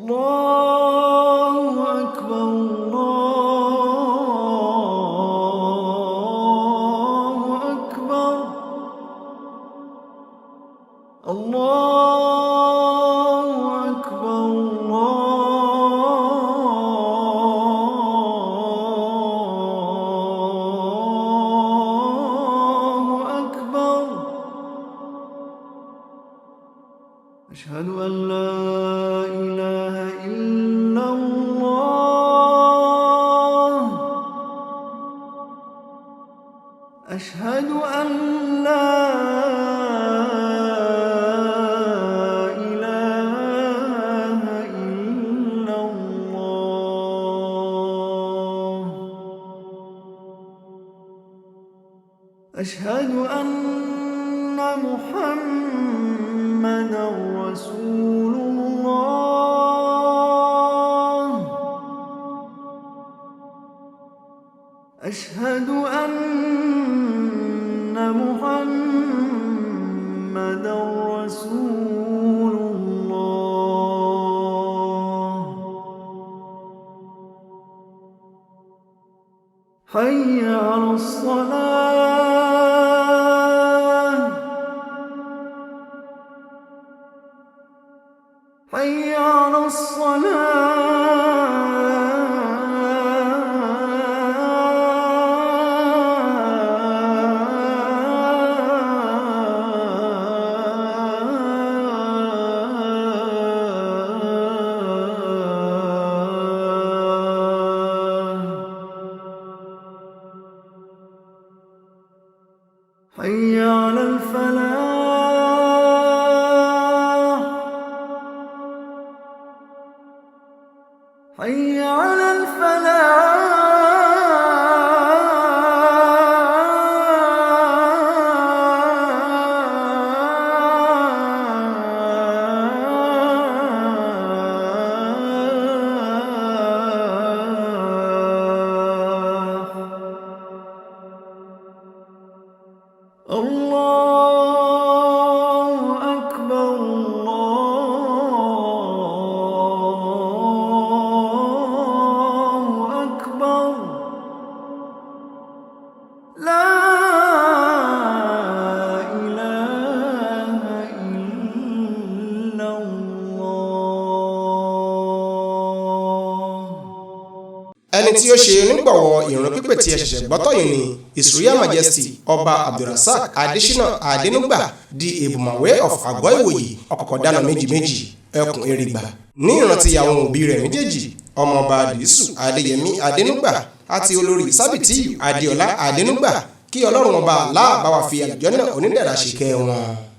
الله أكبر الله أكبر الله أكبر الله أكبر أشهد أن لا إله إلا الله أشهد أن لا إله إلا الله أشهد أن محمدًا رسول الله أشهد أن محمدًا رسول الله حي على الصلاة حي على حي على الفلاح حي على الله أكبر الله أكبر لا إله إلا الله. ẹni tí ó ṣe onígbọ̀wọ́ ìrun pípè tí ẹ ṣẹ̀ṣẹ̀ gbọ́tọ̀ yìí ni His Royal Majesty Ọba Abdulrasaq Adesina Adenugba di Ebùmàwé of Àgọ́ Ìwòyí Ọ̀kọ̀kọ̀dánà méjì ẹkùn Èrìgbà ní ìrántí àwọn òbí rẹ̀ méjèèjì ọmọọba Dìísù Adéyẹmí Adénúgbà àti olórí Sábìtíyù Adéọlá Adénúgbà kí Ọlọ́run ọba Allah bá wa fi àlùjànnà onídẹ̀ra ṣìkẹ́ wọn.